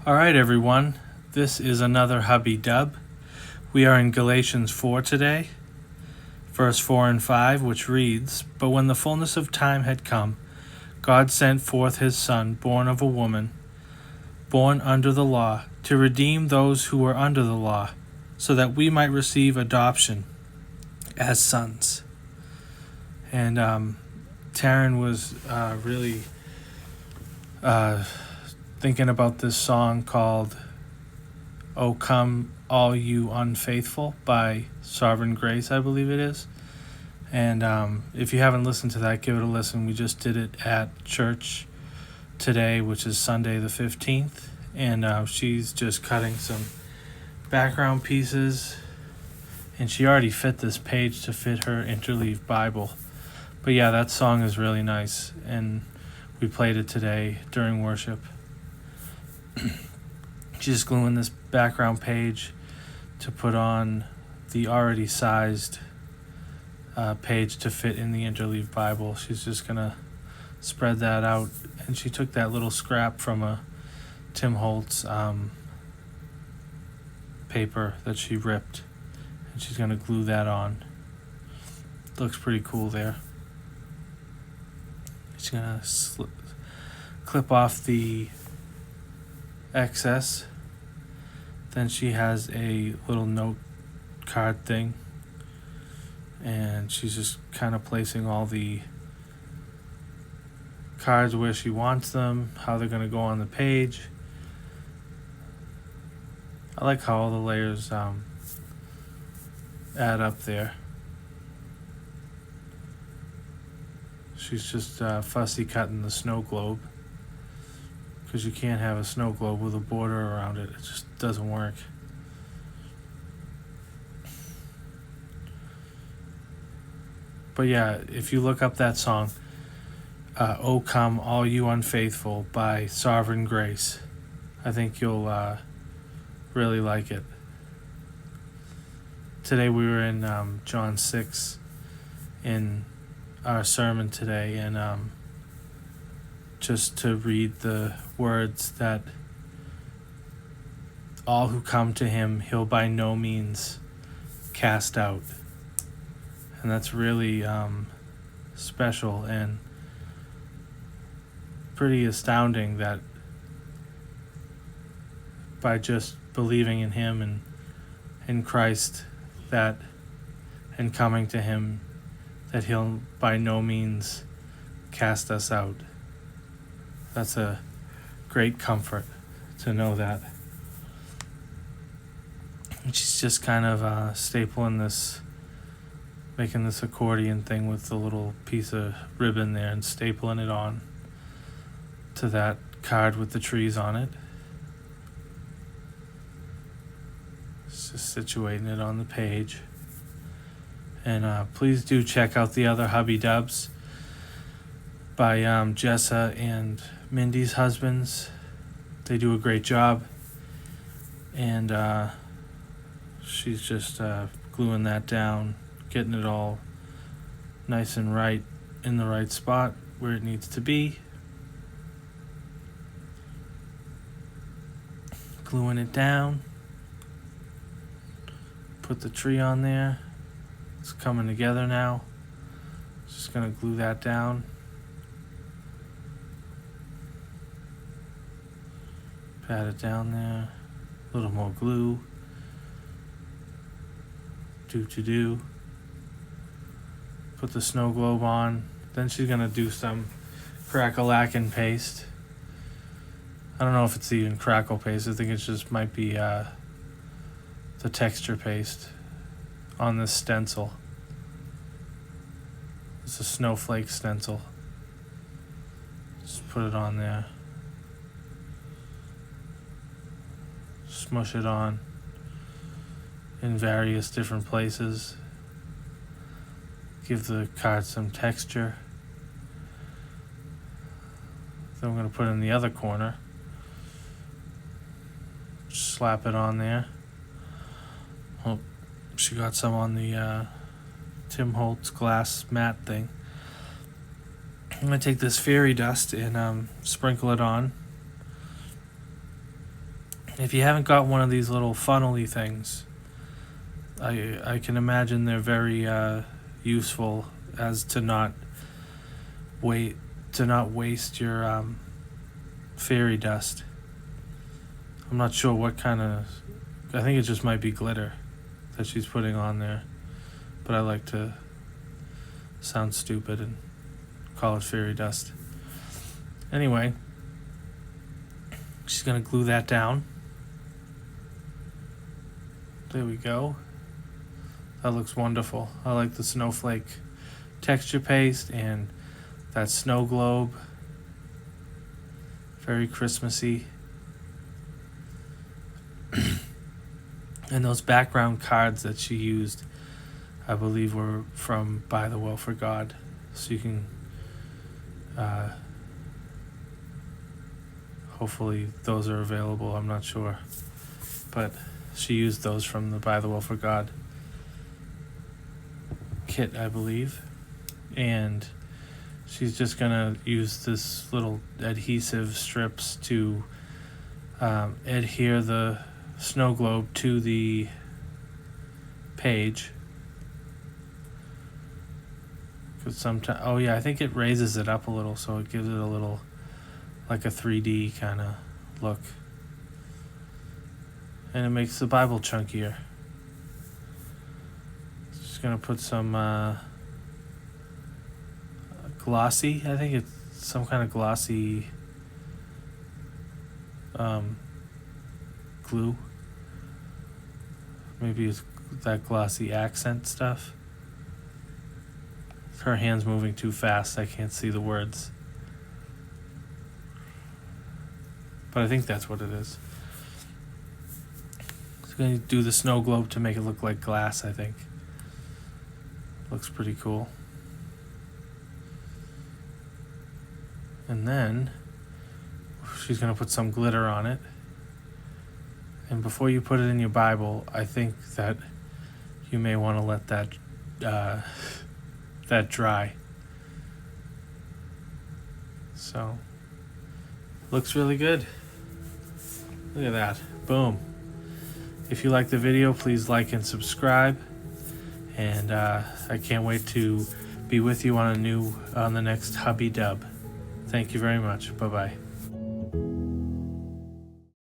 All right, everyone. This is another Hubby Dub. We are in Galatians 4 today, verse 4 and 5, which reads, "But when the fullness of time had come, God sent forth his Son, born of a woman, born under the law, to redeem those who were under the law, so that we might receive adoption as sons." And Taryn was really thinking about this song called "O Come All You Unfaithful" by Sovereign Grace, I believe it is. And if you haven't listened to that, give it a listen. We just did it at church today, which is Sunday the 15th. And she's just cutting some background pieces. And she already fit this page to fit her interleave Bible. But yeah, that song is really nice. And we played it today during worship. She's just gluing this background page to put on the already sized page to fit in the interleave Bible. She's just gonna spread that out, and she took that little scrap from a Tim Holtz paper that she ripped, and she's gonna glue that on. Looks pretty cool there. She's gonna clip off the excess. Then she has a little note card thing, and she's just kind of placing all the cards where she wants them, how they're going to go on the page. I like how all the layers add up there. She's just fussy cutting the snow globe, because you can't have a snow globe with a border around it. It just doesn't work. But yeah, if you look up that song, "O Come All You Unfaithful" by Sovereign Grace, I think you'll really like it. Today we were in John 6 in our sermon today, and just to read the words that all who come to him, he'll by no means cast out. And that's really special and pretty astounding that by just believing in him and in Christ, that and coming to him, that he'll by no means cast us out. That's a great comfort to know that. And she's just kind of stapling this, making this accordion thing with the little piece of ribbon there and stapling it on to that card with the trees on it. Just situating it on the page. And please do check out the other Hubby Dubs by Jessa and Mindy's husbands. They do a great job. And she's just gluing that down, getting it all nice and right in the right spot where it needs to be. Gluing it down. Put the tree on there. It's coming together now. Just gonna glue that down. Pat it down there. A little more glue. Do. Put the snow globe on. Then she's gonna do some crackle-lacking paste. I don't know if it's even crackle paste. I think it just might be the texture paste on this stencil. It's a snowflake stencil. Just put it on there. Smush it on in various different places. Give the card some texture. Then I'm going to put it in the other corner. Just slap it on there. Oh, she got some on the Tim Holtz glass mat thing. I'm going to take this fairy dust and sprinkle it on. If you haven't got one of these little funnely things, I can imagine they're very useful as to not waste your fairy dust. I'm not sure what kind of, I think it just might be glitter that she's putting on there, but I like to sound stupid and call it fairy dust. Anyway, she's going to glue that down. There we go. That looks wonderful. I like the snowflake texture paste and that snow globe. Very Christmassy. And those background cards that she used, I believe, were from By the Will for God. So you can, hopefully those are available, I'm not sure. But she used those from the By the Will for God kit, I believe. And she's just gonna use this little adhesive strips to adhere the snow globe to the page. Because sometimes, oh yeah, I think it raises it up a little, so it gives it a little, like a 3D kind of look. And it makes the Bible chunkier. Just gonna put some glossy, I think it's some kind of glossy glue. Maybe it's that Glossy Accent stuff. Her hand's moving too fast, I can't see the words. But I think that's what it is. So I'm going to do the snow globe to make it look like glass, I think. Looks pretty cool. And then she's going to put some glitter on it. And before you put it in your Bible, I think that you may want to let that that dry. So, looks really good. Look at that. Boom. If you like the video, please like and subscribe. And I can't wait to be with you on the next Hubby Dub. Thank you very much. Bye-bye.